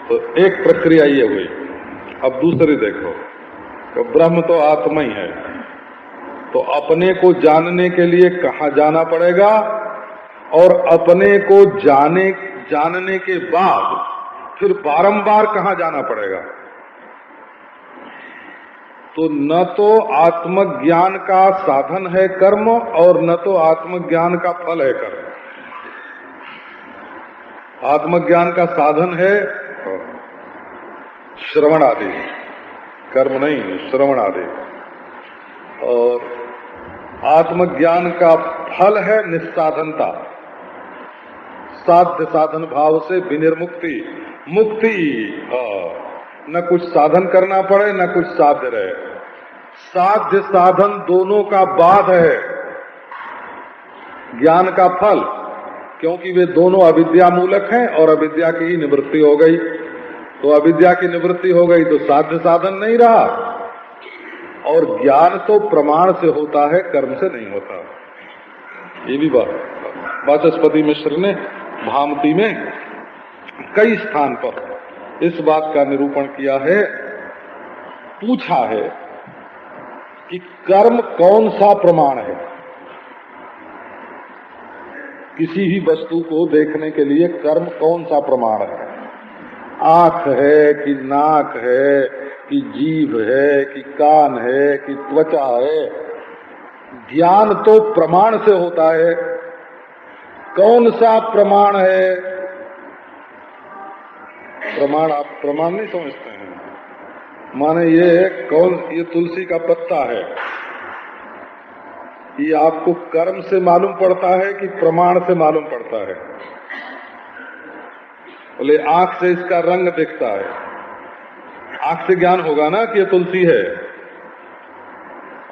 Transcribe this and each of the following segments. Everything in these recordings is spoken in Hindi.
तो एक प्रक्रिया ये हुई। अब दूसरी देखो, तो ब्रह्म तो आत्मा ही है, तो अपने को जानने के लिए कहाँ जाना पड़ेगा, और अपने को जानने के बाद फिर बारंबार कहाँ जाना पड़ेगा। तो न तो आत्मज्ञान का साधन है कर्म, और न तो आत्मज्ञान का फल है कर्म। आत्मज्ञान का साधन है श्रवण आदि, कर्म नहीं, श्रवण आदि। और आत्मज्ञान का फल है निस्साधनता, साध्य साधन भाव से विनिर्मुक्ति, मुक्ति। न कुछ साधन करना पड़े, न कुछ साध्य रहे। साध्य साधन दोनों का बाद है ज्ञान का फल, क्योंकि वे दोनों अविद्या मूलक हैं, और अविद्या की ही निवृत्ति हो गई। तो अविद्या की निवृत्ति हो गई तो साध्य साधन नहीं रहा, और ज्ञान तो प्रमाण से होता है, कर्म से नहीं होता। ये भी बात वाचस्पति मिश्र ने भामती में कई स्थान पर इस बात का निरूपण किया है। पूछा है कि कर्म कौन सा प्रमाण है। किसी भी वस्तु को देखने के लिए कर्म कौन सा प्रमाण है। आंख है कि नाक है कि जीभ है कि कान है कि त्वचा है। ज्ञान तो प्रमाण से होता है। कौन सा प्रमाण है। प्रमाण आप प्रमाण नहीं समझते हैं। माने ये तुलसी का पत्ता है, ये आपको कर्म से मालूम पड़ता है कि प्रमाण से मालूम पड़ता है। बोले आंख से इसका रंग दिखता है, आंख से ज्ञान होगा ना कि ये तुलसी है।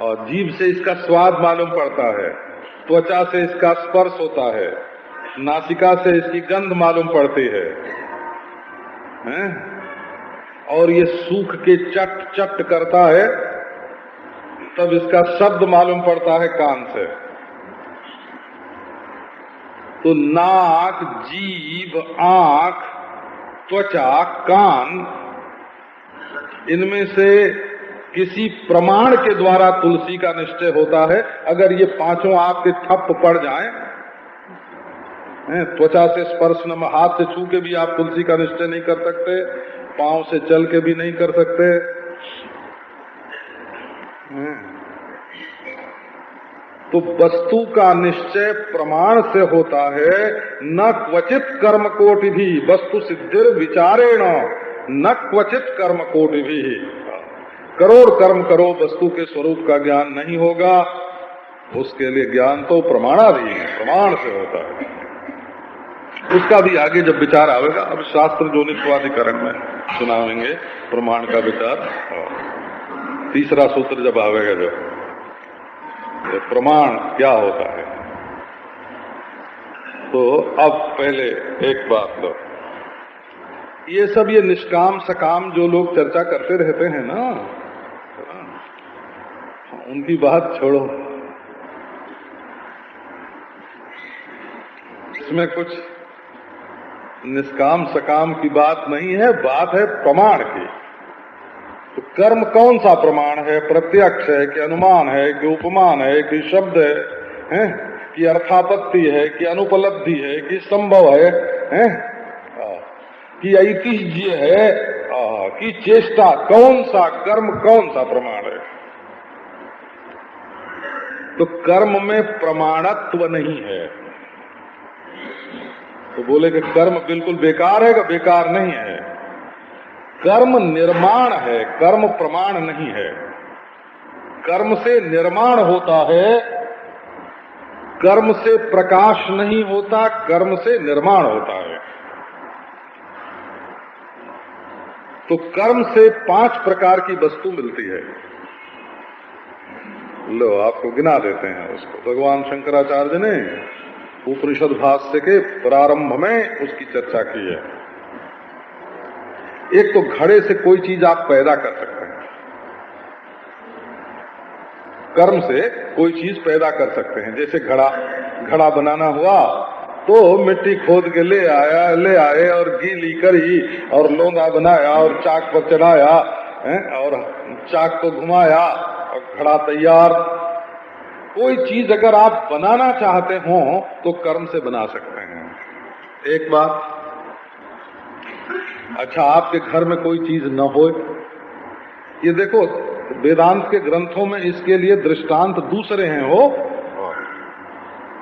और जीभ से इसका स्वाद मालूम पड़ता है, त्वचा से इसका स्पर्श होता है, नासिका से इसकी गंध मालूम पड़ती है, हैं? और ये सूख के चट चट करता है, तब इसका शब्द मालूम पड़ता है कान से। तो नाक, जीभ, आंख, त्वचा, कान, इनमें से किसी प्रमाण के द्वारा तुलसी का निश्चय होता है। अगर ये पांचों आपके ठप पड़ जाएं, त्वचा से स्पर्श न, हाथ से छू के भी आप तुलसी का निश्चय नहीं कर सकते, पांव से चल के भी नहीं कर सकते। तो वस्तु का निश्चय प्रमाण से होता है। न क्वचित कर्म कोटि भी वस्तु सिद्धिर विचारेण, न क्वचित कर्म कोटि भी। करोड़ कर्म करो, वस्तु के स्वरूप का ज्ञान नहीं होगा। उसके लिए ज्ञान तो प्रमाणाधीन है, प्रमाण से होता है। उसका भी आगे जब विचार आवेगा, अब शास्त्र जोनित्वाधिकरण में सुनाएंगे प्रमाण का विचार। तीसरा सूत्र जब आवेगा, जब प्रमाण क्या होता है। तो अब पहले एक बात लो, ये सब ये निष्काम सकाम जो लोग चर्चा करते रहते हैं ना, उनकी बात छोड़ो। इसमें कुछ निष्काम सकाम की बात नहीं है, बात है प्रमाण की। तो कर्म कौन सा प्रमाण है। प्रत्यक्ष है कि अनुमान है कि उपमान है कि शब्द है कि अर्थापत्ति है कि अनुपलब्धि है कि संभव है कि ऐतिह्य है कि चेष्टा। कौन सा कर्म, कौन सा प्रमाण है। तो कर्म में प्रमाणत्व नहीं है। तो बोले कि कर्म बिल्कुल बेकार है, कि बेकार नहीं है। कर्म निर्माण है, कर्म प्रमाण नहीं है। कर्म से निर्माण होता है, कर्म से प्रकाश नहीं होता, कर्म से निर्माण होता है। तो कर्म से 5 प्रकार की वस्तु मिलती है। लो आपको गिना देते हैं उसको। भगवान शंकराचार्य ने उपनिषद भाष्य के प्रारंभ में उसकी चर्चा की है। एक तो घड़े से कोई चीज आप पैदा कर सकते हैं, कर्म से कोई चीज पैदा कर सकते हैं। जैसे घड़ा बनाना हुआ तो मिट्टी खोद के ले आए और गीली करी और लोंदा बनाया और चाक पर चढ़ाया और चाक को घुमाया और घड़ा तैयार। कोई चीज अगर आप बनाना चाहते हो तो कर्म से बना सकते हैं। एक बात, अच्छा आपके घर में कोई चीज न हो, ये देखो वेदांत के ग्रंथों में इसके लिए दृष्टांत दूसरे हैं। हो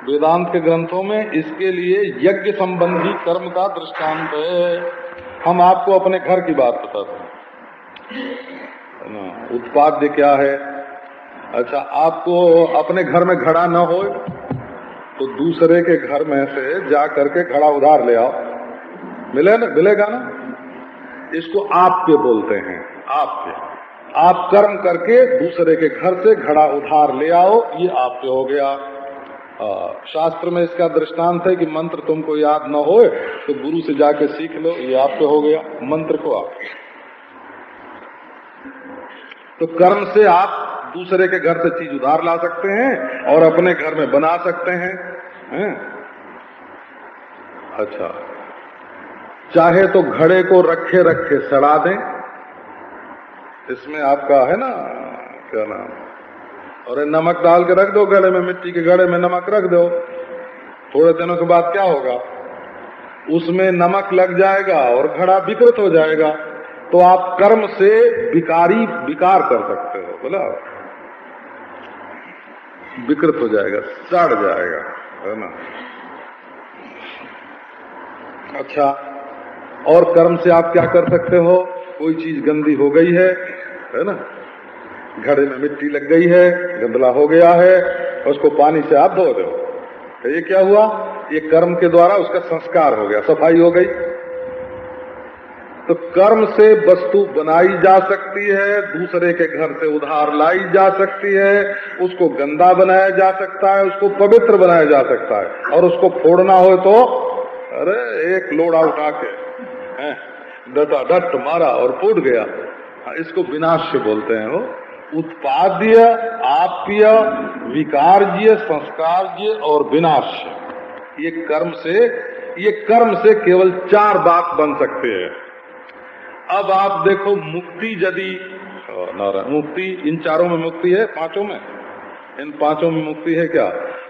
वेदांत के ग्रंथों में इसके लिए यज्ञ संबंधी कर्म का दृष्टांत है। हम आपको अपने घर की बात बताते हैं। उत्पाद्य क्या है? अच्छा, आपको अपने घर में घड़ा न हो तो दूसरे के घर में से जा करके घड़ा उधार ले आओ, मिलेगा ना। इसको आपके बोलते हैं। आपके, आप कर्म करके दूसरे के घर से घड़ा उधार ले आओ, ये आपके हो गया। शास्त्र में इसका दृष्टांत है कि मंत्र तुमको याद न हो तो गुरु से जाके सीख लो, ये आपके हो गया। मंत्र को आप, तो कर्म से आप दूसरे के घर से चीज उधार ला सकते हैं और अपने घर में बना सकते हैं। अच्छा, चाहे तो घड़े को रखे रखे सड़ा दें, इसमें आपका है ना क्या नाम, और नमक डाल के रख दो गले में, मिट्टी के घड़े में नमक रख दो। थोड़े दिनों के बाद क्या होगा, उसमें नमक लग जाएगा और घड़ा विकृत हो जाएगा। तो आप कर्म से विकार कर सकते हो, बोला विकृत हो जाएगा, सड़ जाएगा, है ना। अच्छा, और कर्म से आप क्या कर सकते हो? कोई चीज गंदी हो गई है ना, घड़े में मिट्टी लग गई है, गंदला हो गया है, उसको पानी से आप धो दो, तो ये क्या हुआ? ये कर्म के द्वारा उसका संस्कार हो गया, सफाई हो गई। तो कर्म से वस्तु बनाई जा सकती है, दूसरे के घर से उधार लाई जा सकती है, उसको गंदा बनाया जा सकता है, उसको पवित्र बनाया जा सकता है। और उसको फोड़ना हो तो अरे एक लोड़ा उठा के डटा डट मारा और फूट गया, इसको विनाश बोलते हैं। वो उत्पाद्य, आप्य, विकारज्य, संस्कारज्य और विनाश्य, ये कर्म से केवल 4 बात बन सकते हैं। अब आप देखो, मुक्ति यदि मुक्ति इन 4 में मुक्ति है, 5 में, इन 5 में मुक्ति है क्या?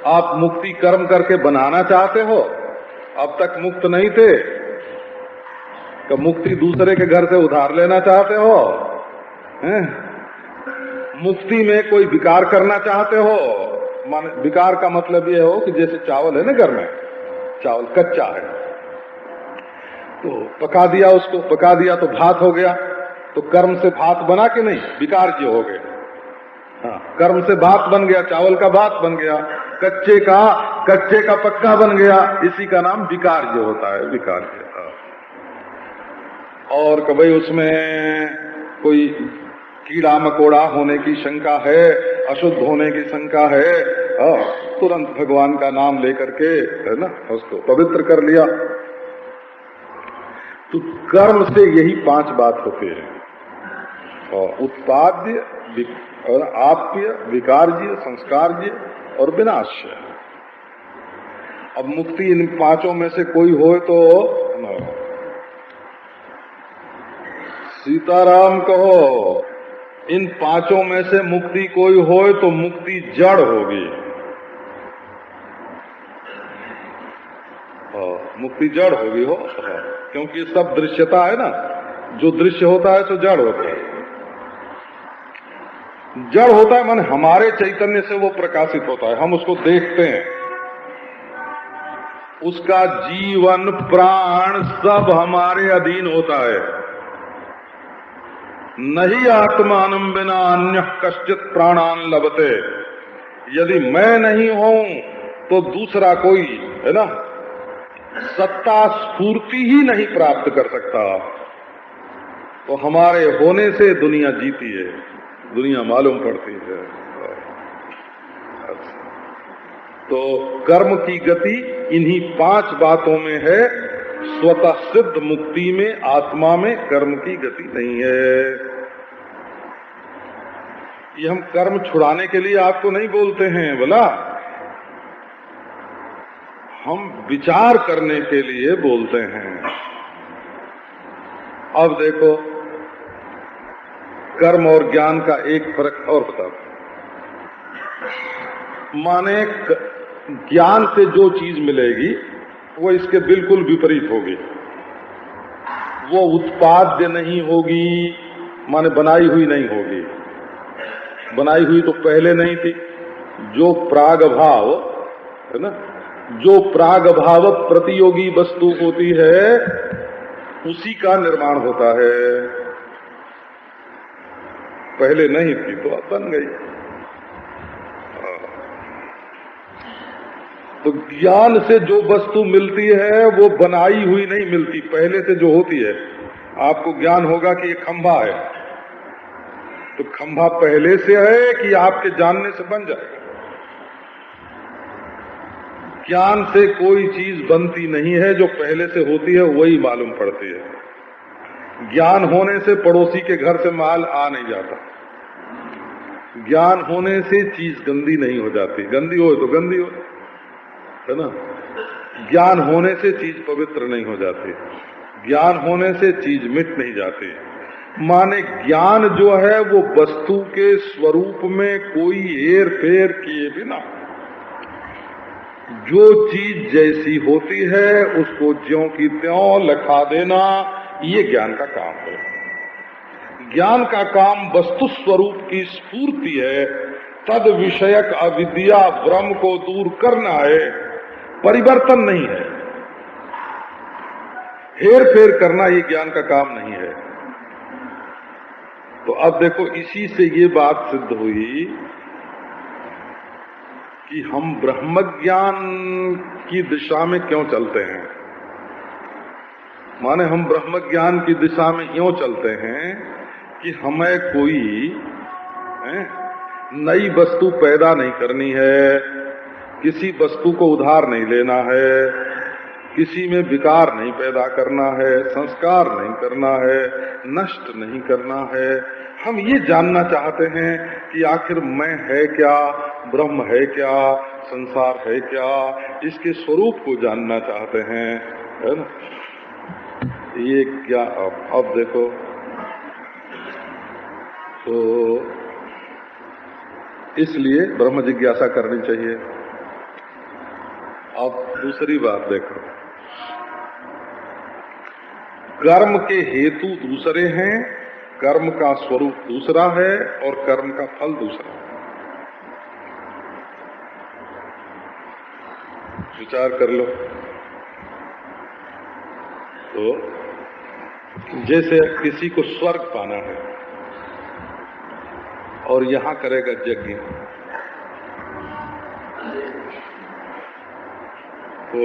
आप मुक्ति कर्म करके बनाना चाहते हो, अब तक मुक्त नहीं थे, तो मुक्ति दूसरे के घर से उधार लेना चाहते हो, मुक्ति में कोई विकार करना चाहते हो। मान विकार का मतलब ये हो कि जैसे चावल है ना, घर में चावल कच्चा है तो पका दिया, उसको पका दिया तो भात हो गया, तो कर्म से भात बना के नहीं, विकार जो हो गए। हाँ, कर्म से भात बन गया, चावल का भात बन गया, कच्चे का पक्का बन गया, इसी का नाम विकार जो होता है, विकार जो। और कभी उसमें कोई कीड़ा मकोड़ा होने की शंका है, अशुद्ध होने की शंका है, तुरंत भगवान का नाम लेकर के, है ना, उसको पवित्र कर लिया। तो कर्म से यही 5 बात होते हैं, और उत्पाद्य और आप्य, विकारज्य, संस्कारज्य और विनाश्य। अब मुक्ति इन 5 में से कोई हो तो सीताराम कहो, इन 5 में से मुक्ति कोई हो तो मुक्ति जड़ होगी। मुक्ति जड़ होगी हो, क्योंकि सब दृश्यता है ना, जो दृश्य होता है तो जड़ होता है। जड़ होता है माने हमारे चैतन्य से वो प्रकाशित होता है, हम उसको देखते हैं, उसका जीवन प्राण सब हमारे अधीन होता है। नहीं आत्मानं बिना अन्य कश्चित प्राणान लभते, यदि मैं नहीं हूं तो दूसरा कोई, है ना, सत्ता स्फूर्ति ही नहीं प्राप्त कर सकता। तो हमारे होने से दुनिया जीती है, दुनिया मालूम पड़ती है। तो कर्म की गति इन्हीं 5 बातों में है। स्वतः सिद्ध मुक्ति में, आत्मा में कर्म की गति नहीं है। ये हम कर्म छुड़ाने के लिए आपको नहीं बोलते हैं, बोला हम विचार करने के लिए बोलते हैं। अब देखो, कर्म और ज्ञान का एक फर्क और बताओ। माने ज्ञान से जो चीज मिलेगी वो इसके बिल्कुल विपरीत होगी। वो उत्पाद्य नहीं होगी, माने बनाई हुई नहीं होगी। बनाई हुई तो पहले नहीं थी। जो प्राग भाव है ना, जो प्राग भाव प्रतियोगी वस्तु होती है उसी का निर्माण होता है। पहले नहीं थी तो अब बन गई। तो ज्ञान से जो वस्तु मिलती है वो बनाई हुई नहीं मिलती, पहले से जो होती है। आपको ज्ञान होगा कि ये खंभा है, तो खंभा पहले से है कि आपके जानने से बन जाएगा। ज्ञान से कोई चीज बनती नहीं है, जो पहले से होती है वही मालूम पड़ती है। ज्ञान होने से पड़ोसी के घर से माल आ नहीं जाता। ज्ञान होने से चीज गंदी नहीं हो जाती, गंदी हो तो गंदी हो, है ना। ज्ञान होने से चीज पवित्र नहीं हो जाती, ज्ञान होने से चीज मिट नहीं जाती। माने ज्ञान जो है वो वस्तु के स्वरूप में कोई हेर फेर किए बिना जो चीज जैसी होती है उसको ज्यों की त्यों लिखा देना, ये ज्ञान का काम है। ज्ञान का काम वस्तु स्वरूप की स्फूर्ति है, तद विषयक अविद्या भ्रम को दूर करना है, परिवर्तन नहीं है। हेर फेर करना ये ज्ञान का काम नहीं है। तो अब देखो, इसी से ये बात सिद्ध हुई कि हम ब्रह्म ज्ञान की दिशा में क्यों चलते हैं। माने हम ब्रह्म ज्ञान की दिशा में क्यों चलते हैं कि हमें कोई नई वस्तु पैदा नहीं करनी है, किसी वस्तु को उधार नहीं लेना है, किसी में विकार नहीं पैदा करना है, संस्कार नहीं करना है, नष्ट नहीं करना है। हम ये जानना चाहते हैं कि आखिर मैं है क्या, ब्रह्म है क्या, संसार है क्या, इसके स्वरूप को जानना चाहते हैं, है ना। ये क्या, अब देखो तो इसलिए ब्रह्म जिज्ञासा करनी चाहिए। अब दूसरी बात देखो, कर्म के हेतु दूसरे हैं, कर्म का स्वरूप दूसरा है और कर्म का फल दूसरा है। विचार कर लो। तो जैसे किसी को स्वर्ग पाना है और यहां करेगा यज्ञ, तो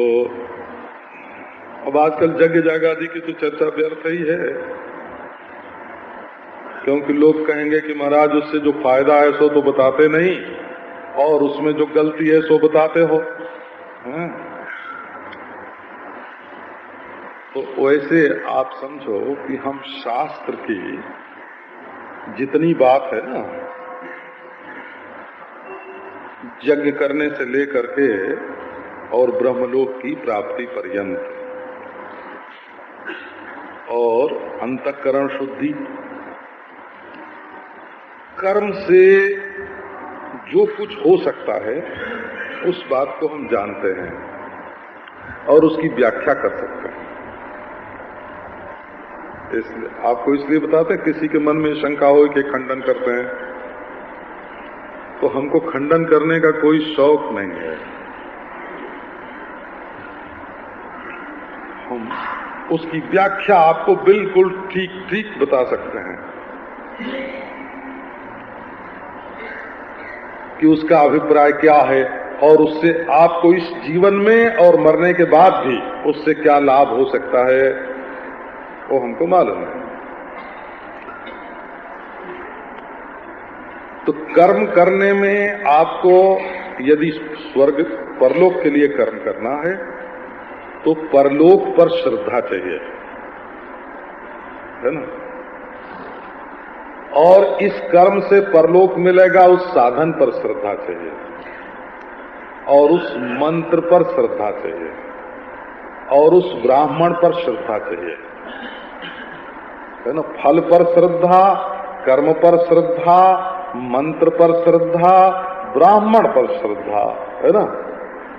अब आजकल यज्ञ जागादि की तो चर्चा व्यर्थ ही है, क्योंकि लोग कहेंगे कि महाराज उससे जो फायदा है सो तो बताते नहीं और उसमें जो गलती है सो बताते हो। तो वैसे आप समझो कि हम शास्त्र की जितनी बात है ना, यज्ञ करने से लेकर के और ब्रह्मलोक की प्राप्ति पर्यंत और अंतःकरण शुद्धि, कर्म से जो कुछ हो सकता है उस बात को हम जानते हैं और उसकी व्याख्या कर सकते हैं। इसलिए आपको इसलिए बताते हैं, किसी के मन में शंका हो कि खंडन करते हैं, तो हमको खंडन करने का कोई शौक नहीं है। हम उसकी व्याख्या आपको बिल्कुल ठीक ठीक बता सकते हैं कि उसका अभिप्राय क्या है और उससे आपको इस जीवन में और मरने के बाद भी उससे क्या लाभ हो सकता है, वो हमको मालूम है। तो कर्म करने में आपको यदि स्वर्ग परलोक के लिए कर्म करना है तो परलोक पर श्रद्धा चाहिए, है ना। और इस कर्म से परलोक मिलेगा उस साधन पर श्रद्धा चाहिए। और उस मंत्र पर श्रद्धा चाहिए और उस ब्राह्मण पर श्रद्धा चाहिए, है ना। फल पर श्रद्धा, कर्म पर श्रद्धा, मंत्र पर श्रद्धा, ब्राह्मण पर श्रद्धा, है ना।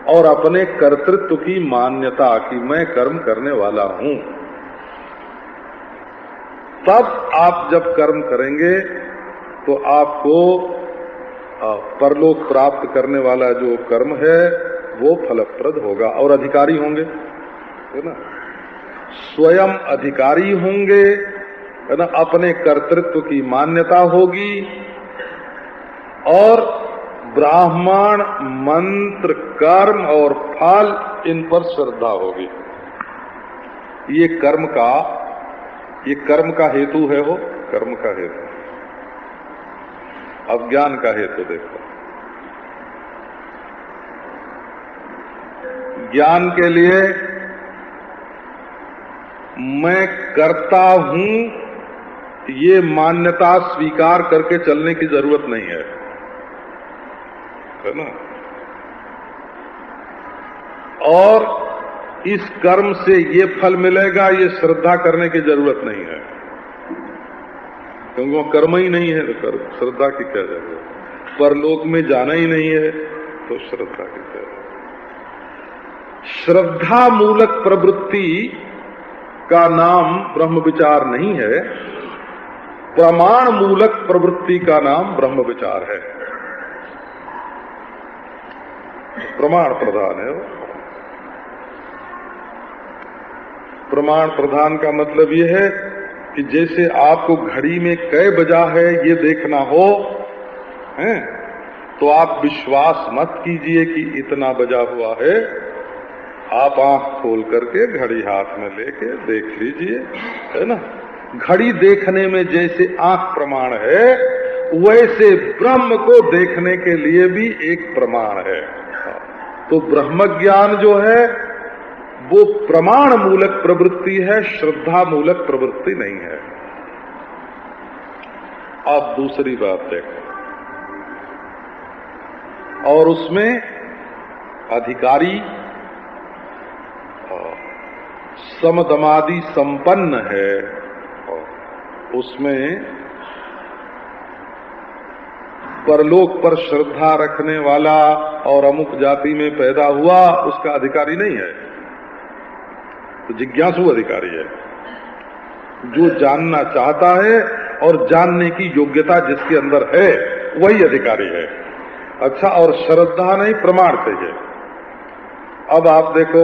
और अपने कर्तृत्व की मान्यता कि मैं कर्म करने वाला हूं। तब आप जब कर्म करेंगे तो आपको परलोक प्राप्त करने वाला जो कर्म है वो फलप्रद होगा और अधिकारी होंगे, है ना। स्वयं अधिकारी होंगे, है ना। अपने कर्तृत्व की मान्यता होगी और ब्राह्मण, मंत्र, कर्म और फल इन पर श्रद्धा होगी। ये कर्म का हेतु है, वो कर्म का हेतु। अब ज्ञान का हेतु देखो। ज्ञान के लिए मैं करता हूं ये मान्यता स्वीकार करके चलने की जरूरत नहीं है, है ना। और इस कर्म से ये फल मिलेगा ये श्रद्धा करने की जरूरत नहीं है, क्योंकि वो कर्म ही नहीं है तो श्रद्धा की क्या जरूरत। परलोक में जाना ही नहीं है तो श्रद्धा की क्या जरूरत। श्रद्धा मूलक प्रवृत्ति का नाम ब्रह्म विचार नहीं है, प्रमाण मूलक प्रवृत्ति का नाम ब्रह्म विचार है। प्रमाण प्रधान है। प्रमाण प्रधान का मतलब यह है कि जैसे आपको घड़ी में कै बजा है ये देखना हो, हैं, तो आप विश्वास मत कीजिए कि इतना बजा हुआ है। आप आंख खोल करके घड़ी हाथ में लेके देख लीजिए, है ना। घड़ी देखने में जैसे आंख प्रमाण है, वैसे ब्रह्म को देखने के लिए भी एक प्रमाण है। तो ब्रह्म ज्ञान जो है वो प्रमाण मूलक प्रवृत्ति है, श्रद्धा मूलक प्रवृत्ति नहीं है। अब दूसरी बात देखो, और उसमें अधिकारी समदमादि संपन्न है, उसमें परलोक पर श्रद्धा रखने वाला और अमुक जाति में पैदा हुआ उसका अधिकारी नहीं है, तो जिज्ञासु अधिकारी है, जो जानना चाहता है और जानने की योग्यता जिसके अंदर है वही अधिकारी है। अच्छा, और श्रद्धा नहीं, प्रमाण चाहिए। अब आप देखो,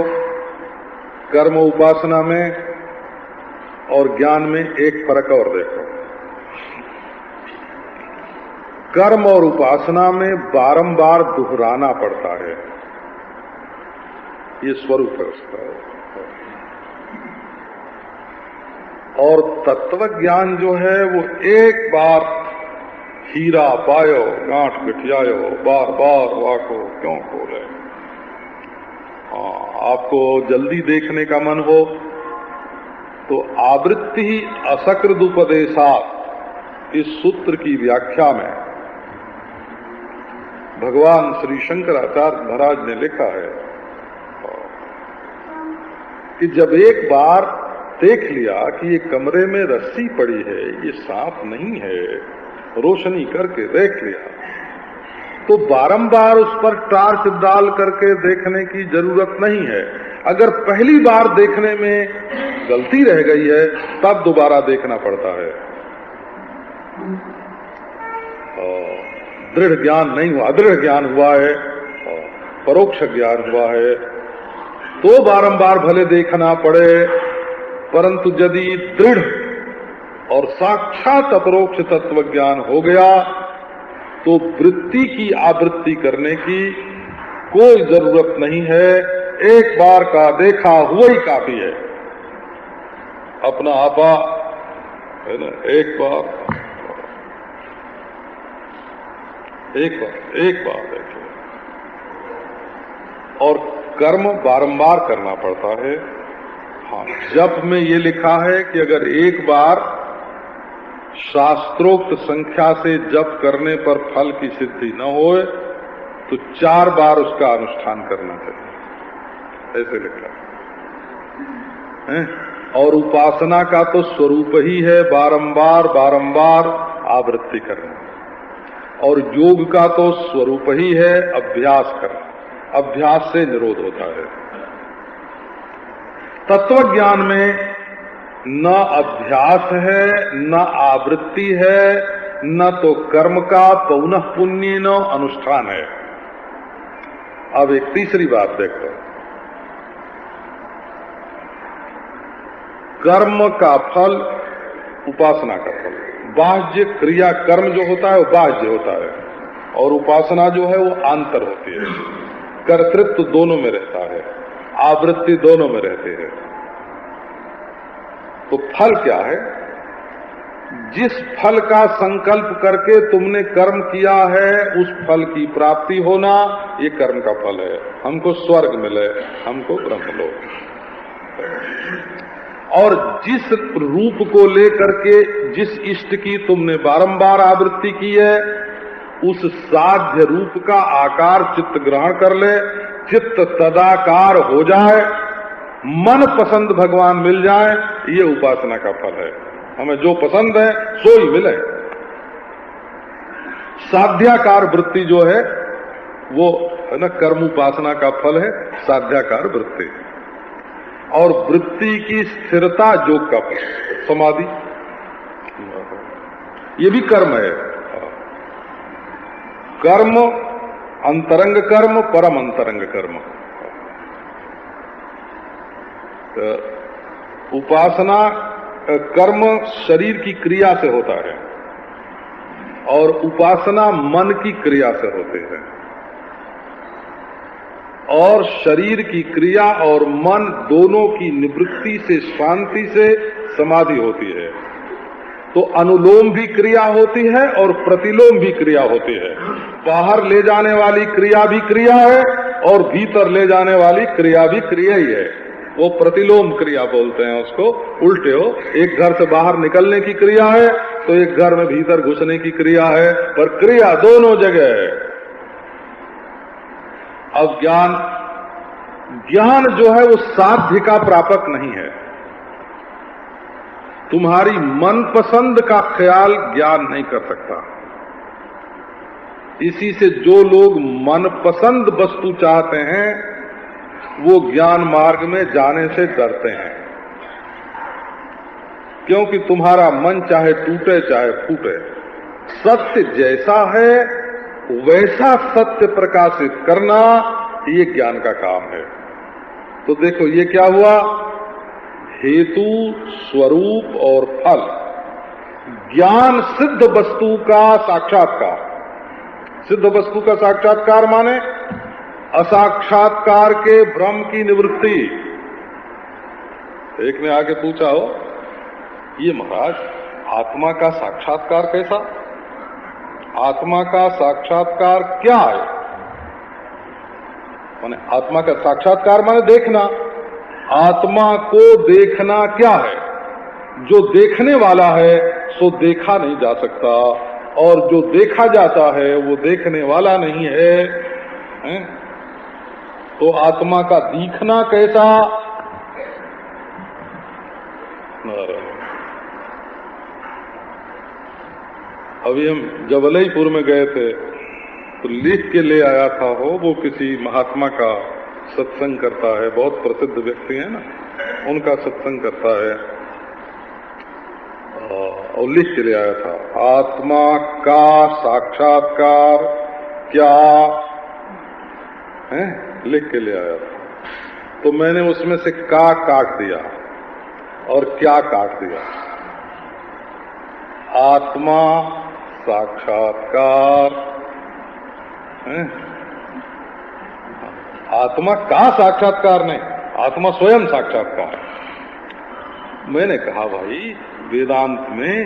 कर्म उपासना में और ज्ञान में एक फर्क और देखो। कर्म और उपासना में बारंबार दोहराना पड़ता है, ये स्वरूप है उसका। और तत्व ज्ञान जो है वो एक बार हीरा पायो गांठ बिठियायो, बार बार वाको क्यों खोले। आपको जल्दी देखने का मन हो तो आवृत्ति ही असकृदुपदेशात्, इस सूत्र की व्याख्या में भगवान श्री शंकराचार्य महाराज ने लिखा है कि जब एक बार देख लिया कि ये कमरे में रस्सी पड़ी है, ये सांप नहीं है, रोशनी करके देख लिया, तो बारंबार उस पर टार्च डाल करके देखने की जरूरत नहीं है। अगर पहली बार देखने में गलती रह गई है तब दोबारा देखना पड़ता है। दृढ़ ज्ञान नहीं हुआ, अदृढ़ ज्ञान हुआ है, परोक्ष ज्ञान हुआ है, तो बारंबार भले देखना पड़े, परंतु यदि दृढ़ और साक्षात अपरोक्ष तत्व ज्ञान हो गया तो वृत्ति की आवृत्ति करने की कोई जरूरत नहीं है। एक बार का देखा हुआ ही काफी है। अपना आपा है ना, एक बार देखे। और कर्म बारंबार करना पड़ता है। हाँ, जप में ये लिखा है कि अगर एक बार शास्त्रोक्त संख्या से जप करने पर फल की सिद्धि न होए तो 4 बार उसका अनुष्ठान करना चाहिए, ऐसे लिखा है। और उपासना का तो स्वरूप ही है बारंबार बारंबार आवृत्ति करना, और योग का तो स्वरूप ही है अभ्यास करना, अभ्यास से निरोध होता है। तत्व ज्ञान में न अभ्यास है, न आवृत्ति है, न तो कर्म का पौनः पुण्य न अनुष्ठान है। अब एक तीसरी बात देखो, कर्म का फल, उपासना का फल। बाह्य क्रिया कर्म जो होता है वो बाह्य होता है, और उपासना जो है वो आंतर होती है। कर्तृत्व दोनों में रहता है, आवृत्ति दोनों में रहती है। तो फल क्या है? जिस फल का संकल्प करके तुमने कर्म किया है उस फल की प्राप्ति होना, ये कर्म का फल है। हमको स्वर्ग मिले, हमको ब्रह्मलोक। और जिस रूप को लेकर के जिस इष्ट की तुमने बारंबार आवृत्ति की है, उस साध्य रूप का आकार चित्त ग्रहण कर ले, चित्त तदाकार हो जाए, मन पसंद भगवान मिल जाए, ये उपासना का फल है। हमें जो पसंद है सो ही मिले। साध्याकार वृत्ति जो है वो है ना, कर्म उपासना का फल है साध्याकार वृत्ति। और वृत्ति की स्थिरता योग का फल, समाधि, ये भी कर्म है। कर्म अंतरंग कर्म, परम अंतरंग कर्म। उपासना कर्म शरीर की क्रिया से होता है, और उपासना मन की क्रिया से होते हैं। और शरीर की क्रिया और मन दोनों की निवृत्ति से, शांति से समाधि होती है। तो अनुलोम भी क्रिया होती है और प्रतिलोम भी क्रिया होती है। बाहर ले जाने वाली क्रिया भी क्रिया है, और भीतर ले जाने वाली क्रिया भी क्रिया ही है। वो प्रतिलोम क्रिया बोलते हैं उसको। उल्टे हो, एक घर से बाहर निकलने की क्रिया है तो एक घर में भीतर घुसने की क्रिया है, पर क्रिया दोनों जगह है। अब ज्ञान जो है वो साध्य का प्रापक नहीं है। तुम्हारी मनपसंद का ख्याल ज्ञान नहीं कर सकता। इसी से जो लोग मनपसंद वस्तु चाहते हैं वो ज्ञान मार्ग में जाने से डरते हैं, क्योंकि तुम्हारा मन चाहे टूटे चाहे फूटे, सत्य जैसा है वैसा सत्य प्रकाशित करना ये ज्ञान का काम है। तो देखो ये क्या हुआ, हेतु, स्वरूप और फल। ज्ञान सिद्ध वस्तु का साक्षात्कार। सिद्ध वस्तु का साक्षात्कार माने असाक्षात्कार के भ्रम की निवृत्ति। एक ने आके पूछा हो, ये महाराज आत्मा का साक्षात्कार कैसा? आत्मा का साक्षात्कार क्या है? माने आत्मा का साक्षात्कार माने देखना। आत्मा को देखना क्या है? जो देखने वाला है सो देखा नहीं जा सकता, और जो देखा जाता है वो देखने वाला नहीं है। तो आत्मा का दिखना कैसा? अभी हम जबलईपुर में गए थे तो लिख के ले आया था वो किसी महात्मा का सत्संग करता है, बहुत प्रसिद्ध व्यक्ति है ना, उनका सत्संग करता है, और लिख के ले आया था, आत्मा का साक्षात्कार क्या है, लिख के ले आया था। तो मैंने उसमें से का काट दिया और क्या काट दिया। आत्मा साक्षात्कार है? आत्मा का साक्षात्कार नहीं, आत्मा स्वयं साक्षात्कार। मैंने कहा भाई वेदांत में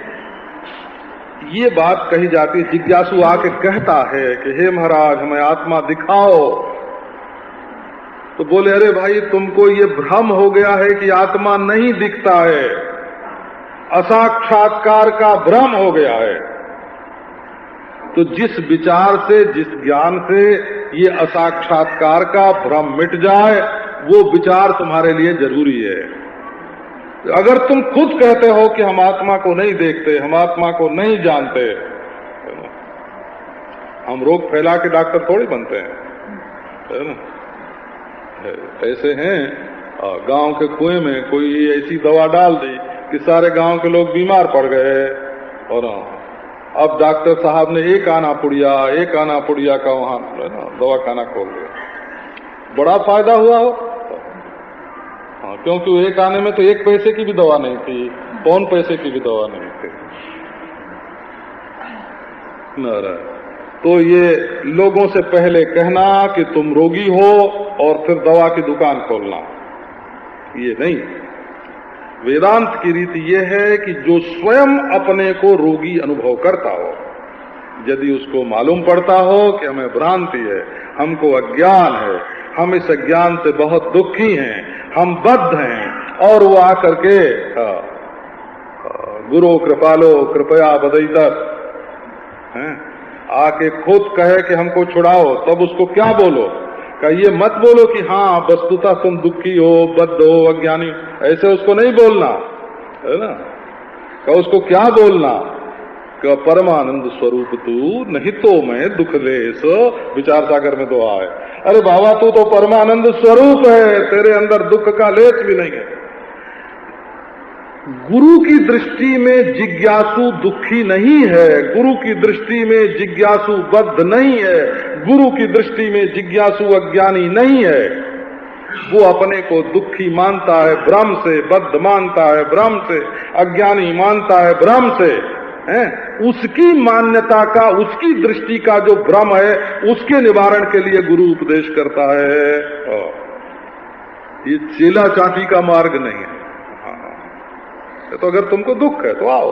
ये बात कही जाती है, जिज्ञासु आके कहता है कि हे महाराज हमें आत्मा दिखाओ, तो बोले अरे भाई तुमको ये भ्रम हो गया है कि आत्मा नहीं दिखता है, असाक्षात्कार का भ्रम हो गया है। तो जिस विचार से, जिस ज्ञान से ये असाक्षात्कार का भ्रम मिट जाए, वो विचार तुम्हारे लिए जरूरी है। अगर तुम खुद कहते हो कि हम आत्मा को नहीं देखते, हम आत्मा को नहीं जानते, हम रोग फैला के डॉक्टर थोड़ी बनते हैं, है ना। ऐसे हैं गांव के कुएं में कोई ऐसी दवा डाल दी कि सारे गांव के लोग बीमार पड़ गए, और अब डॉक्टर साहब ने एक आना पुड़िया का वहां दवा खाना खोल दिया, बड़ा फायदा हुआ हो। हाँ, क्योंकि एक आने में तो 1 पैसे की भी दवा नहीं थी, पौन पैसे की भी दवा नहीं थी। नारायण। तो ये लोगों से पहले कहना कि तुम रोगी हो और फिर दवा की दुकान खोलना, ये नहीं। वेदांत की रीति ये है कि जो स्वयं अपने को रोगी अनुभव करता हो, यदि उसको मालूम पड़ता हो कि हमें भ्रांति है, हमको अज्ञान है, हम इस अज्ञान से बहुत दुखी हैं, हम बद्ध हैं, और वो आकर के गुरु कृपालो कृपया बदईतर आके खुद कहे कि हमको छुड़ाओ, तब उसको क्या बोलो? का ये मत बोलो कि हाँ वस्तुतः तुम दुखी हो, बद्ध हो, अज्ञानी, ऐसे उसको नहीं बोलना, है ना। का उसको क्या बोलना? का परमानंद स्वरूप तू, नहीं तो मैं दुख लेस, विचार सागर में तो आए। अरे बाबा तू तो परमानंद स्वरूप है, तेरे अंदर दुख का लेस भी नहीं है। गुरु की दृष्टि में जिज्ञासु दुखी नहीं है, गुरु की दृष्टि में जिज्ञासु बद्ध नहीं है, गुरु की दृष्टि में जिज्ञासु अज्ञानी नहीं है। वो अपने को दुखी मानता है भ्रम से, बद्ध मानता है भ्रम से, अज्ञानी मानता है भ्रम से, है। उसकी मान्यता का, उसकी दृष्टि का जो भ्रम है, उसके निवारण के लिए गुरु उपदेश करता है। ये चेला चाटी का मार्ग नहीं है। तो अगर तुमको दुख है तो आओ,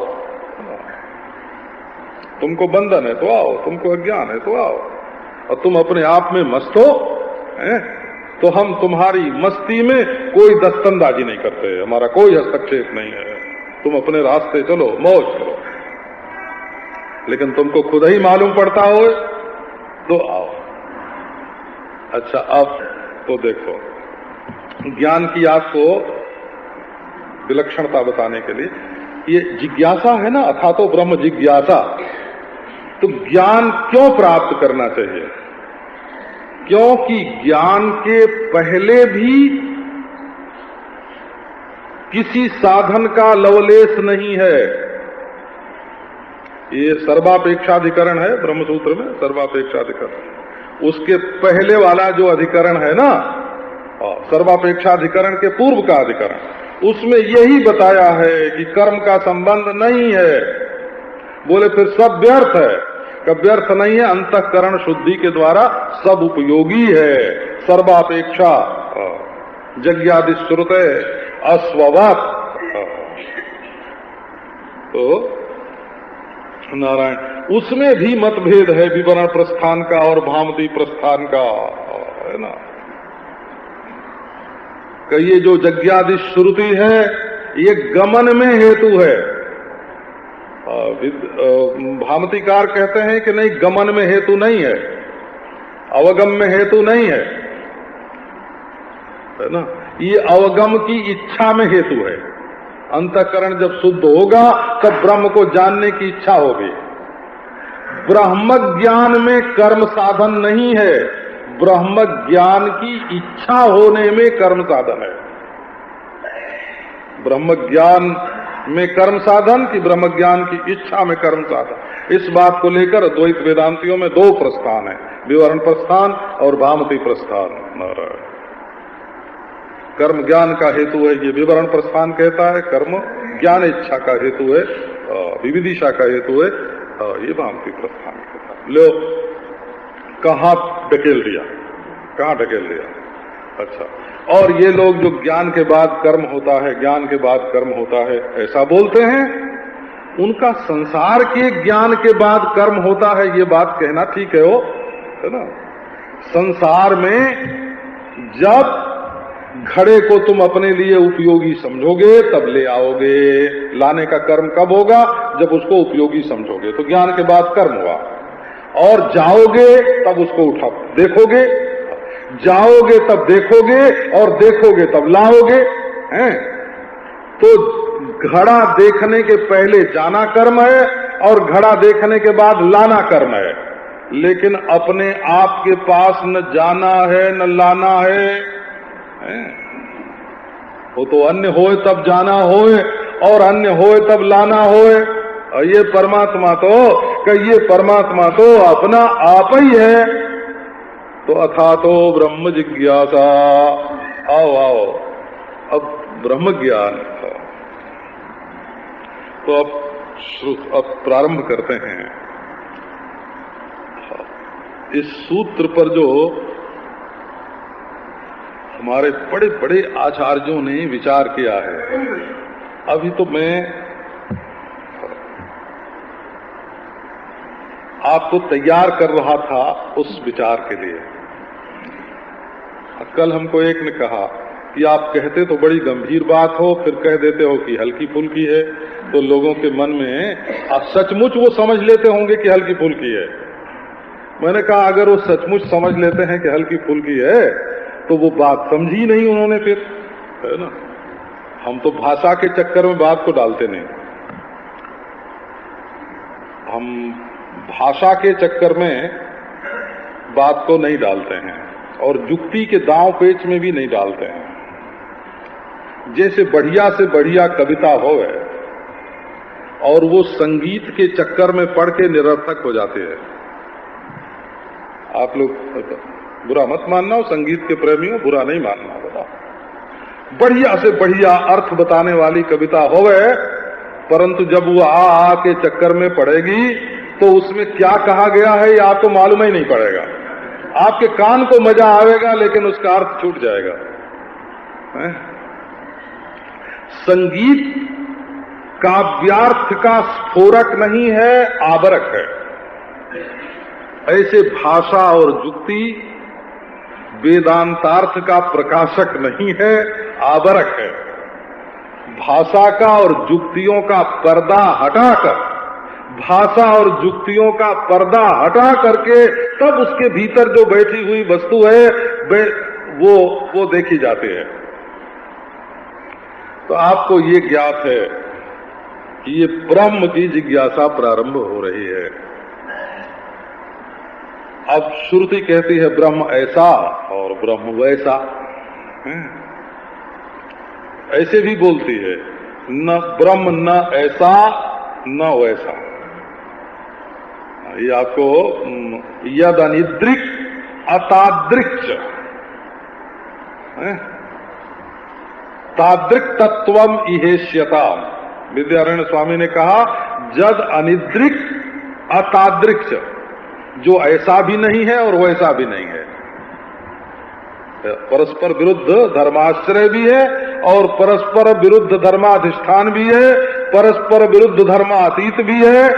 तुमको बंधन है तो आओ, तुमको अज्ञान है तो आओ, और तुम अपने आप में मस्त हो, तो हम तुम्हारी मस्ती में कोई दस्तंदाजी नहीं करते, हमारा कोई हस्तक्षेप नहीं है। तुम अपने रास्ते चलो, मौज करो। लेकिन तुमको खुद ही मालूम पड़ता हो तो आओ। अच्छा, अब तो देखो, ज्ञान की आपको विलक्षणता बताने के लिए ये जिज्ञासा है ना, अथातो ब्रह्म जिज्ञासा। तो ज्ञान क्यों प्राप्त करना चाहिए? क्योंकि ज्ञान के पहले भी किसी साधन का लवलेश नहीं है। ये सर्वापेक्षाधिकरण है ब्रह्मसूत्र में, सर्वापेक्षाधिकरण। उसके पहले वाला जो अधिकरण है ना, सर्वापेक्षाधिकरण के पूर्व का अधिकरण, उसमें यही बताया है कि कर्म का संबंध नहीं है। बोले फिर सब व्यर्थ है? कब व्यर्थ नहीं है, अंतःकरण शुद्धि के द्वारा सब उपयोगी है। सर्वापेक्षा जज्ञादि श्रुते अस्ववत। तो नारायण, उसमें भी मतभेद है विवरण प्रस्थान का और भामती प्रस्थान का, है ना। कि ये जो जज्ञादि श्रुति है ये गमन में हेतु है। भामतीकार कहते हैं कि नहीं, गमन में हेतु नहीं है, अवगम में हेतु नहीं है ना। ये अवगम की इच्छा में हेतु है। अंतःकरण जब शुद्ध होगा तब ब्रह्म को जानने की इच्छा होगी। ब्रह्म ज्ञान में कर्म साधन नहीं है, ब्रह्म ज्ञान की इच्छा होने में कर्म साधन है। ब्रह्म ज्ञान में कर्म साधन कि ब्रह्म ज्ञान की इच्छा में कर्म साधन, इस बात को लेकर द्वैत वेदांतियों में 2 प्रस्थान है, विवरण प्रस्थान और भामती प्रस्थान। कर्म ज्ञान का हेतु है ये विवरण प्रस्थान कहता है, कर्म ज्ञान इच्छा का हेतु है, विविदिशा का हेतु है ये भामती प्रस्थान कहता है। लो, कहाँ ढकेल दिया, कहाँ ढकेल दिया। अच्छा, और ये लोग जो ज्ञान के बाद कर्म होता है, ज्ञान के बाद कर्म होता है ऐसा बोलते हैं, उनका संसार के ज्ञान के बाद कर्म होता है ये बात कहना ठीक है, वो है ना। संसार में जब घड़े को तुम अपने लिए उपयोगी समझोगे तब ले आओगे, लाने का कर्म कब होगा? जब उसको उपयोगी समझोगे, तो ज्ञान के बाद कर्म हुआ। और जाओगे तब उसको उठाओ, देखोगे, जाओगे तब देखोगे, और देखोगे तब लाओगे, हैं? तो घड़ा देखने के पहले जाना कर्म है और घड़ा देखने के बाद लाना कर्म है, लेकिन अपने आप के पास न जाना है न लाना है, हैं? वो तो अन्य होए तब जाना होए और अन्य होए तब लाना होए, और ये परमात्मा तो अपना आप ही है। तो अथा तो ब्रह्म जिज्ञासा, आओ आओ अब ब्रह्म ज्ञान। तो अब प्रारंभ करते हैं। इस सूत्र पर जो हमारे बड़े बड़े आचार्यों ने विचार किया है, अभी तो मैं आपको तैयार कर रहा था उस विचार के लिए। कल हमको एक ने कहा कि आप कहते तो बड़ी गंभीर बात हो, फिर कह देते हो कि हल्की फुल्की है, तो लोगों के मन में सचमुच वो समझ लेते होंगे कि हल्की फुल्की है। मैंने कहा अगर वो सचमुच समझ लेते हैं कि हल्की फुल्की है तो वो बात समझी नहीं उन्होंने, फिर है ना। हम तो भाषा के चक्कर में बात को डालते नहीं, हम भाषा के चक्कर में बात को नहीं डालते हैं और युक्ति के दांव पेच में भी नहीं डालते हैं। जैसे बढ़िया से बढ़िया कविता हो और वो संगीत के चक्कर में पढ़ के निरर्थक हो जाते हैं। आप लोग बुरा मत मानना हो, संगीत के प्रेमियों, बुरा नहीं मानना होगा। बढ़िया से बढ़िया अर्थ बताने वाली कविता होवे, परंतु जब वो आ के चक्कर में पड़ेगी तो उसमें क्या कहा गया है ये आपको मालूम ही नहीं पड़ेगा। आपके कान को मजा आएगा लेकिन उसका अर्थ छूट जाएगा। संगीत काव्यार्थ का स्फोरक नहीं है, आवरक है। ऐसे भाषा और युक्ति वेदांतार्थ का प्रकाशक नहीं है, आवरक है। भाषा का और युक्तियों का पर्दा हटाकर, भाषा और युक्तियों का पर्दा हटा करके तब उसके भीतर जो बैठी हुई वस्तु है वो देखी जाती है। तो आपको ये ज्ञात है कि ये ब्रह्म की जिज्ञासा प्रारंभ हो रही है। अब श्रुति कहती है ब्रह्म ऐसा और ब्रह्म वैसा, ऐसे भी बोलती है, न ब्रह्म न ऐसा न वैसा। ये आपको यद अनिद्रिक अतादृक्ष, तादृक तत्वम इहेष्यता। विद्यारण्य स्वामी ने कहा जद अनिद्रिक अतादृक्ष, जो ऐसा भी नहीं है और वैसा भी नहीं है, परस्पर विरुद्ध धर्माश्रय भी है और परस्पर विरुद्ध धर्माधिष्ठान भी है, परस्पर विरुद्ध धर्मातीत भी है।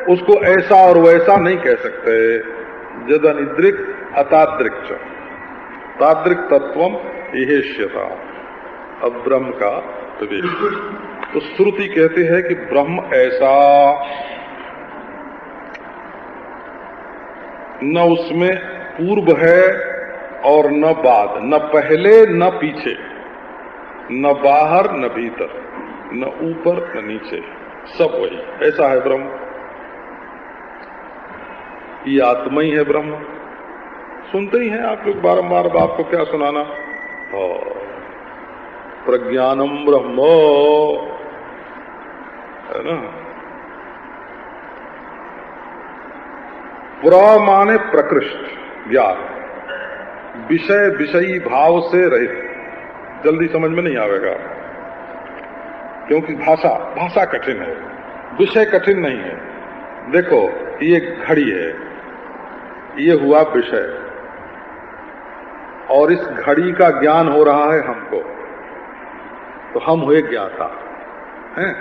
उसको ऐसा और वैसा नहीं कह सकते। जद अनिद्रिक अतादृक्ष, तादृक तत्वम इहेष्यता। अब ब्रह्म का प्रवेश, तो श्रुति कहते हैं कि ब्रह्म ऐसा, न उसमें पूर्व है और न बाद, न पहले न पीछे, न बाहर न भीतर, न ऊपर न नीचे, सब वही, ऐसा है ब्रह्म। ये आत्मा ही है ब्रह्म। सुनते ही हैं आप लोग बारंबार, आपको क्या सुनाना, प्रज्ञानम ब्रह्म, है ना। प्र माने प्रकृष्ट ज्ञान, विषय विषयी भाव से रहित। जल्दी समझ में नहीं आवेगा क्योंकि भाषा कठिन है, विषय कठिन नहीं है। देखो ये घड़ी है, ये हुआ विषय, और इस घड़ी का ज्ञान हो रहा है हमको, तो हम हुए ज्ञाता हैं।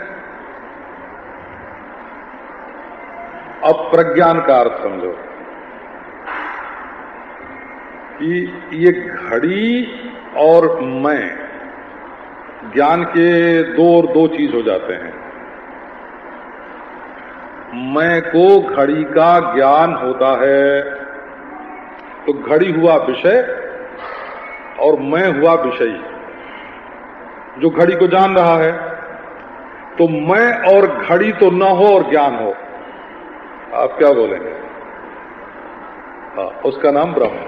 अब प्रज्ञान का अर्थ समझो कि ये घड़ी और मैं, ज्ञान के दो और दो चीज हो जाते हैं। मैं को घड़ी का ज्ञान होता है। तो घड़ी हुआ विषय और मैं हुआ विषयी, जो घड़ी को जान रहा है। तो मैं और घड़ी तो न हो और ज्ञान हो, आप क्या बोलेंगे? हाँ, उसका नाम ब्रह्म,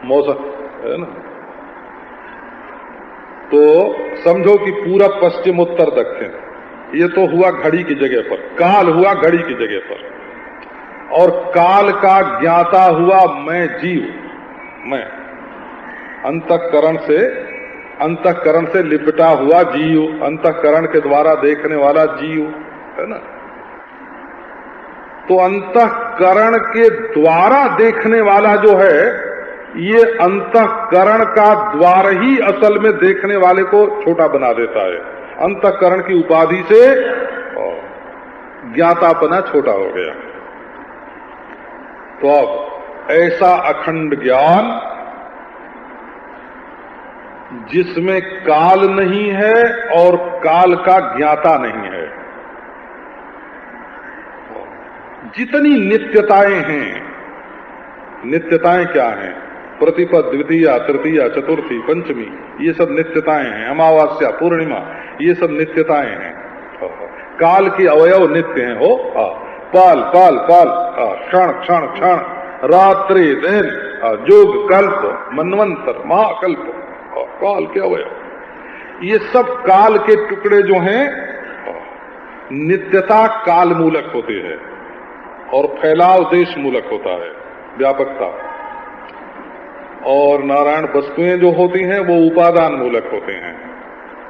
मौसम है ना। तो समझो कि पूरब पश्चिम उत्तर दक्षिण, ये तो हुआ घड़ी की जगह पर, काल हुआ घड़ी की जगह पर, और काल का ज्ञाता हुआ मैं जीव। मैं अंतःकरण से लिपटा हुआ जीव, अंतःकरण के द्वारा देखने वाला जीव है ना। तो अंतःकरण के द्वारा देखने वाला जो है, ये अंतःकरण का द्वार ही असल में देखने वाले को छोटा बना देता है। अंतःकरण की उपाधि से ज्ञातापना छोटा हो गया। तो अब ऐसा अखंड ज्ञान जिसमें काल नहीं है और काल का ज्ञाता नहीं है, जितनी नित्यताएं हैं, नित्यताएं क्या हैं? प्रतिपद, द्वितीया, तृतीया, चतुर्थी, पंचमी, ये सब नित्यताएं हैं। अमावास्या, पूर्णिमा, ये सब नित्यताएं हैं। काल के अवयव नित्य हैं। हो पाल पाल पाल, क्षण क्षण क्षण, रात्रि दिन, युग कल्प, मनवंतर, महाकल्प, काल के अवयव, ये सब काल के टुकड़े जो हैं, नित्यता काल मूलक होते हैं और फैलाव देश मूलक होता है, व्यापकता। और नारायण वस्तुएं जो होती हैं वो उपादान मूलक होते हैं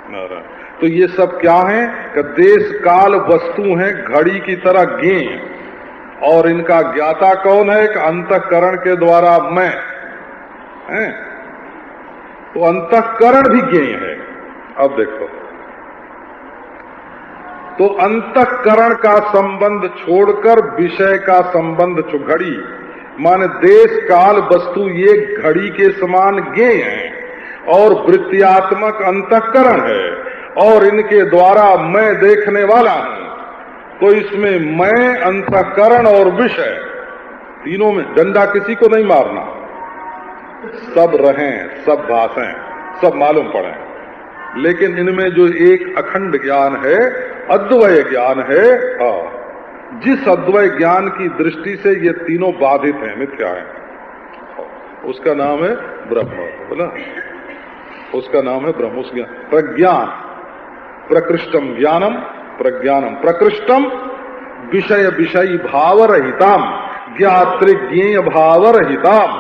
नारायण। तो ये सब क्या है कि देश काल वस्तु हैं, घड़ी की तरह ज्ञेय, और इनका ज्ञाता कौन है? कि अंतःकरण के द्वारा मैं है। तो अंतःकरण भी ज्ञेय है। अब देखो, तो अंतःकरण का संबंध छोड़कर विषय का संबंध, घड़ी माने देश काल वस्तु, ये घड़ी के समान ज्ञेय हैं और वृत्त्यात्मक अंतःकरण है, और इनके द्वारा मैं देखने वाला हूं। तो इसमें मैं, अंतःकरण और विषय, तीनों में डंडा किसी को नहीं मारना, सब रहें, सब भाषें, सब मालूम पड़े। लेकिन इनमें जो एक अखंड ज्ञान है, अद्वय ज्ञान है, जिस अद्वय ज्ञान की दृष्टि से ये तीनों बाधित हैं, मिथ्या हैं, उसका नाम है ब्रह्म। बोला, उसका नाम है ब्रह्म। उस ज्ञान, प्रज्ञान, प्रकृष्टम ज्ञानम, प्रज्ञानम प्रकृष्टम, विषय विषयी भाव रहिताम, ज्ञातृज्ञेय भाव रहिताम,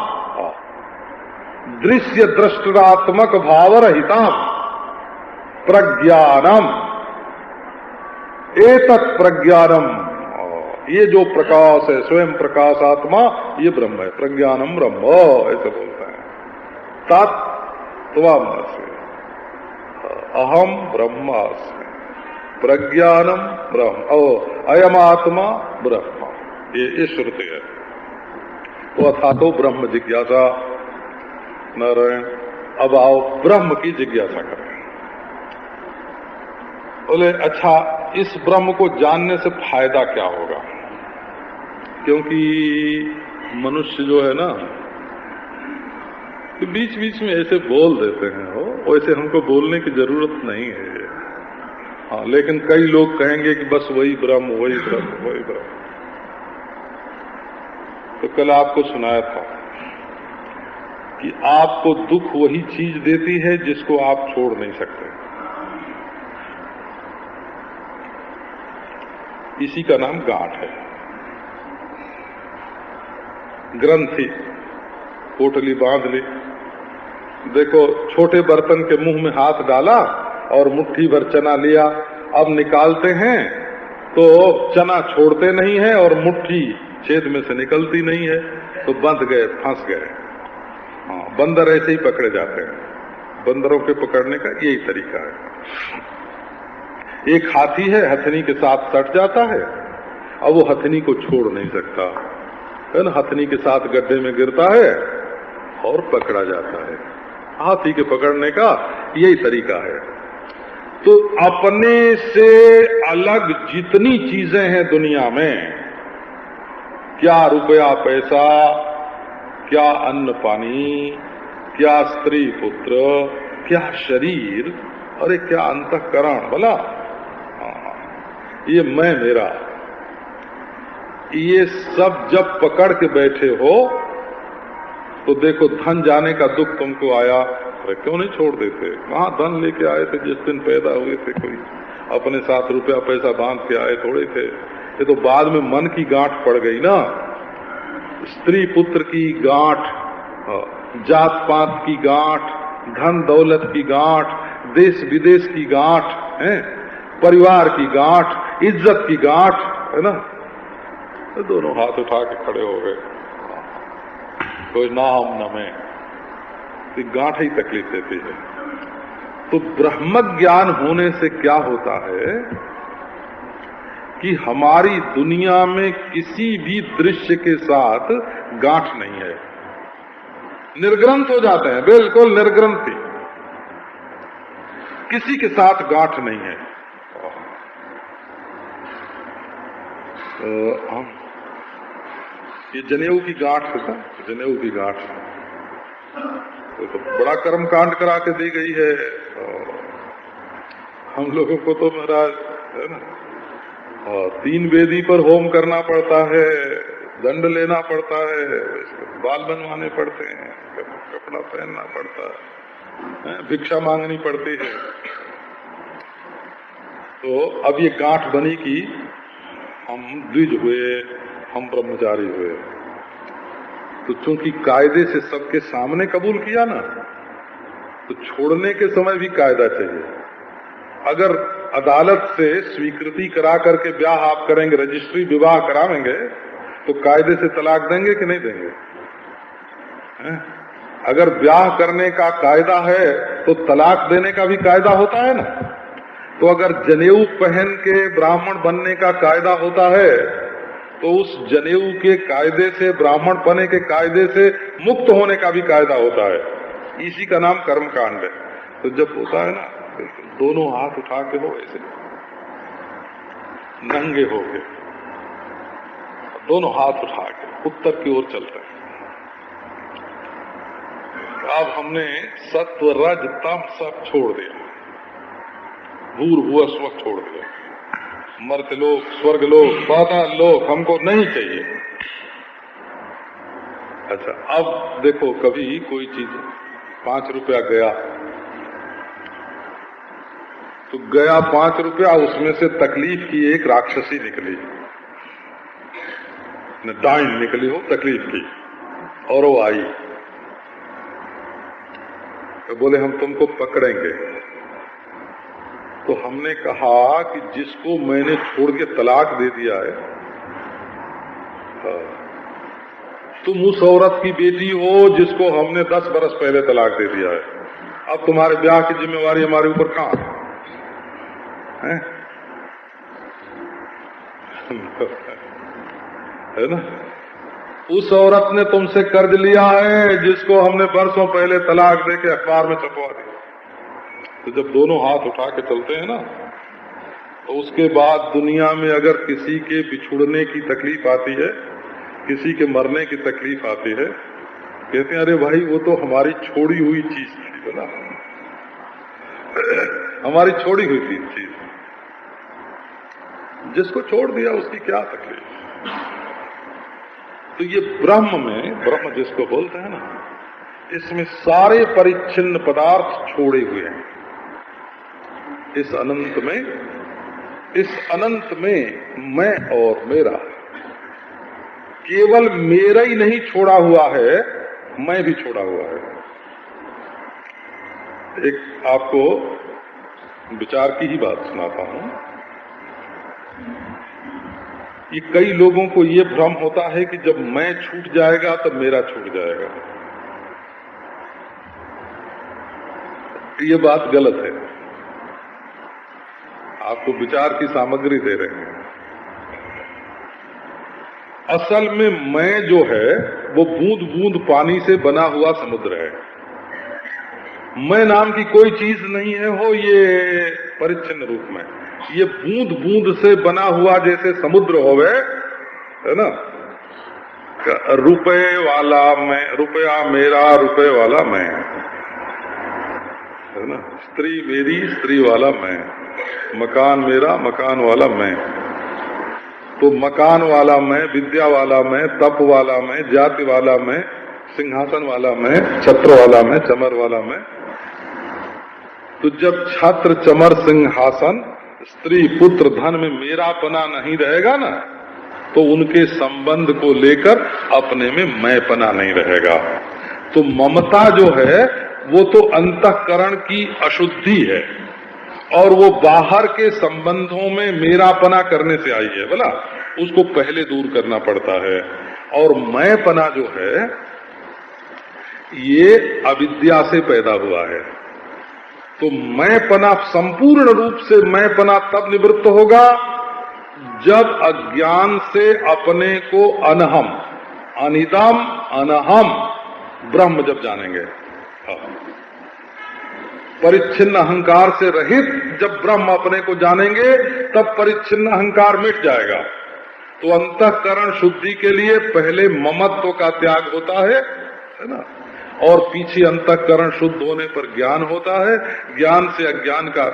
दृश्य दृष्टात्मक भाव रहिताम, प्रज्ञानम। एतत् प्रज्ञानम, ये जो प्रकाश है, स्वयं प्रकाश आत्मा, ये ब्रह्म है। प्रज्ञानम ब्रह्म ऐसे बोलते हैं। तत्त्वमसि, अहम ब्रह्मास्मि, प्रज्ञानम ब्रह्म, अयम आत्मा ब्रह्म, ये श्रुति है। तो अथातो ब्रह्म जिज्ञासा। नारायण, अब आओ ब्रह्म की जिज्ञासा करें। बोले अच्छा, इस ब्रह्म को जानने से फायदा क्या होगा? क्योंकि मनुष्य जो है ना, तो बीच बीच में ऐसे बोल देते हैं, हो वैसे हमको बोलने की जरूरत नहीं है। हाँ, लेकिन कई लोग कहेंगे कि बस वही ब्रह्म, वही ब्रह्म, वही ब्रह्म। तो कल आपको सुनाया था कि आपको दुख वही चीज देती है जिसको आप छोड़ नहीं सकते। इसी का नाम गांठ है, ग्रंथि। पोटली बांध ली, देखो छोटे बर्तन के मुंह में हाथ डाला और मुट्ठी भर चना लिया। अब निकालते हैं तो चना छोड़ते नहीं है और मुट्ठी छेद में से निकलती नहीं है, तो बंध गए, फंस गए। हाँ, बंदर ऐसे ही पकड़े जाते हैं। बंदरों के पकड़ने का यही तरीका है। एक हाथी है, हथनी के साथ सट जाता है, अब वो हथनी को छोड़ नहीं सकता है ना। हथनी के साथ गड्ढे में गिरता है और पकड़ा जाता है। हाथी के पकड़ने का यही तरीका है। तो अपने से अलग जितनी चीजें हैं दुनिया में, क्या रुपया पैसा, क्या अन्न पानी, क्या स्त्री पुत्र, क्या शरीर, अरे क्या अंतःकरण, भला ये मैं मेरा, ये सब जब पकड़ के बैठे हो तो देखो धन जाने का दुख तुमको आया, अरे क्यों नहीं छोड़ देते? कहाँ धन लेके आए थे जिस दिन पैदा हुए थे? कोई अपने साथ रुपया पैसा बांध के आए थोड़े थे। ये तो बाद में मन की गांठ पड़ गई ना, स्त्री पुत्र की गांठ, जात पात की गांठ, धन दौलत की गांठ, देश विदेश की गांठ है, परिवार की गांठ, इज्जत की गांठ है ना। तो दोनों हाथ उठा के खड़े हो गए, कोई ना हम न मैं, गांठ ही तकलीफ देती है। तो ब्रह्म ज्ञान होने से क्या होता है कि हमारी दुनिया में किसी भी दृश्य के साथ गांठ नहीं है, निर्ग्रंथ हो जाते हैं, बिल्कुल निर्ग्रंथी, किसी के साथ गांठ नहीं है। ये जनेऊ की गांठ है, जनेऊ की गांठ तो बड़ा कर्म कांड करा के दी गई है। हम लोगों को तो महाराज है ना, 3 वेदी पर होम करना पड़ता है, दंड लेना पड़ता है, बाल बनवाने पड़ते हैं, कपड़ा पहनना पड़ता है, भिक्षा मांगनी पड़ती है। तो अब ये गांठ बनी कि हम द्विज हुए, हम ब्रह्मचारी हुए, तो चूंकि कायदे से सबके सामने कबूल किया ना, तो छोड़ने के समय भी कायदा चाहिए। अगर अदालत से स्वीकृति करा करके ब्याह आप करेंगे, रजिस्ट्री विवाह करावेंगे, तो कायदे से तलाक देंगे कि नहीं देंगे? अगर ब्याह करने का कायदा है तो तलाक देने का भी कायदा होता है ना। तो अगर जनेऊ पहन के ब्राह्मण बनने का कायदा होता है तो उस जनेऊ के कायदे से, ब्राह्मण बने के कायदे से मुक्त होने का भी कायदा होता है। इसी का नाम कर्म कांड है। तो जब होता है ना, दोनों हाथ उठा के हो ऐसे नंगे हो के, दोनों हाथ उठा के उत्तर की ओर चलते हैं। अब हमने सत्व रज तम सब छोड़ दिया, भूर्भुवः स्वः छोड़ दिया, मर्त्य लोक, स्वर्ग लोक, पाताल लोक हमको नहीं चाहिए। अच्छा, अब देखो कभी कोई चीज 5 रुपया गया, तो गया 5 रुपया, उसमें से तकलीफ की एक राक्षसी निकली, डाइन निकली हो तकलीफ की, और वो आई तो बोले हम तुमको पकड़ेंगे। तो हमने कहा कि जिसको मैंने छोड़ के तलाक दे दिया है, तुम उस औरत की बेटी हो जिसको हमने 10 बरस पहले तलाक दे दिया है, अब तुम्हारे ब्याह की जिम्मेवारी हमारे ऊपर कहां है? है ना? उस औरत ने तुमसे कर्ज लिया है जिसको हमने बरसों पहले तलाक दे के अखबार में छपवा दिया। तो जब दोनों हाथ उठा के चलते हैं ना, तो उसके बाद दुनिया में अगर किसी के बिछुड़ने की तकलीफ आती है, किसी के मरने की तकलीफ आती है, कहते हैं अरे भाई वो तो हमारी छोड़ी हुई चीज थी, बोला हमारी छोड़ी हुई थी चीज, जिसको छोड़ दिया उसकी क्या तकलीफ। तो ये ब्रह्म में, ब्रह्म जिसको बोलते हैं ना, इसमें सारे परिच्छिन्न पदार्थ छोड़े हुए हैं। इस अनंत में मैं और मेरा, केवल मेरा ही नहीं छोड़ा हुआ है, मैं भी छोड़ा हुआ है। एक आपको विचार की ही बात सुनाता हूं कि कई लोगों को ये भ्रम होता है कि जब मैं छूट जाएगा तब मेरा छूट जाएगा। ये बात गलत है। आपको विचार की सामग्री दे रहे हैं। असल में मैं जो है वो बूंद बूंद पानी से बना हुआ समुद्र है। मैं नाम की कोई चीज नहीं है। हो ये परिच्छिन्न रूप में। ये बूंद बूंद से बना हुआ जैसे समुद्र होवे, है ना, रुपए वाला मैं, रुपया मेरा, रुपए वाला मैं, है ना, स्त्री मेरी, स्त्री वाला मैं, मकान मेरा, मकान वाला मैं। तो मकान वाला मैं, विद्या वाला मैं, तप वाला मैं, जाति वाला मैं, सिंहासन वाला मैं, छत्र वाला मैं, चमर वाला मैं। तो जब छत्र, चमर, सिंहासन, स्त्री, पुत्र, धन में मेरापना नहीं रहेगा ना, तो उनके संबंध को लेकर अपने में मैंपना नहीं रहेगा। तो ममता जो है वो तो अंतःकरण की अशुद्धि है, और वो बाहर के संबंधों में मेरापना करने से आई है, बोला उसको पहले दूर करना पड़ता है। और मैंपना जो है ये अविद्या से पैदा हुआ है। तो मैंपना, संपूर्ण रूप से मैंपना तब निवृत्त होगा जब अज्ञान से अपने को अनहम, अनिदम अनहम ब्रह्म जब जानेंगे, परिच्छिन्न अहंकार से रहित जब ब्रह्म अपने को जानेंगे, तब परिच्छिन्न अहंकार मिट जाएगा। तो अंतःकरण शुद्धि के लिए पहले ममत्व का त्याग होता है ना, और पीछे अंतःकरण शुद्ध होने पर ज्ञान होता है। ज्ञान से अज्ञान का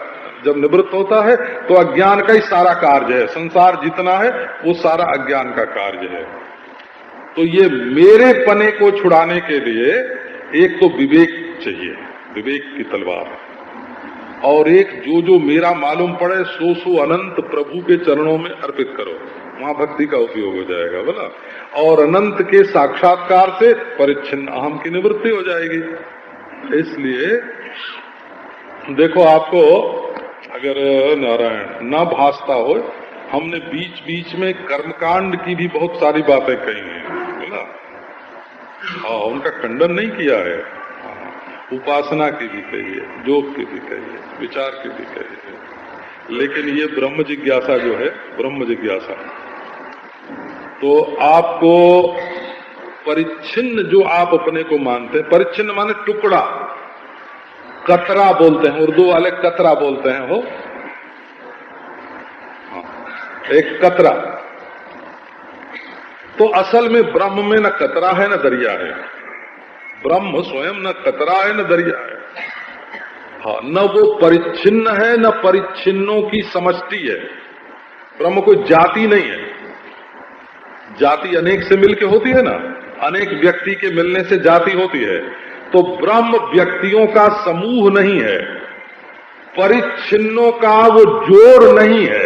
जब निवृत्त होता है तो अज्ञान का ही सारा कार्य है, संसार जितना है वो सारा अज्ञान का कार्य है। तो ये मेरे पने को छुड़ाने के लिए एक तो विवेक चाहिए, विवेक की तलवार, और एक जो जो मेरा मालूम पड़े सो सो अनंत प्रभु के चरणों में अर्पित करो, वहां भक्ति का उपयोग हो जाएगा, बोला। और अनंत के साक्षात्कार से परिच्छिन्न अहम की निवृत्ति हो जाएगी। इसलिए देखो, आपको अगर नारायण न भासता हो, हमने बीच बीच में कर्मकांड की भी बहुत सारी बातें कही हैं, ना, हाँ, उनका खंडन नहीं किया है। उपासना की भी कही है, योग की भी कही है, विचार की भी कही है, लेकिन ये ब्रह्म जिज्ञासा जो है, ब्रह्म जिज्ञासा, तो आपको परिच्छिन्न जो आप अपने को मानते हैं, परिच्छिन्न माने टुकड़ा, कतरा बोलते हैं, उर्दू वाले कतरा बोलते हैं, हो एक कतरा। तो असल में ब्रह्म में न कतरा है न दरिया है, ब्रह्म स्वयं न कतरा है न दरिया है, हाँ, न वो परिच्छिन्न है न परिच्छिन्नों की समष्टि है। ब्रह्म कोई जाति नहीं है, जाति अनेक से मिलके होती है ना, अनेक व्यक्ति के मिलने से जाति होती है। तो ब्रह्म व्यक्तियों का समूह नहीं है, परिच्छिन्नों का वो जोड़ नहीं है,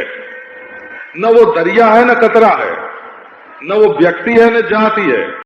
न वो दरिया है न कतरा है, न वो व्यक्ति है न जाति है।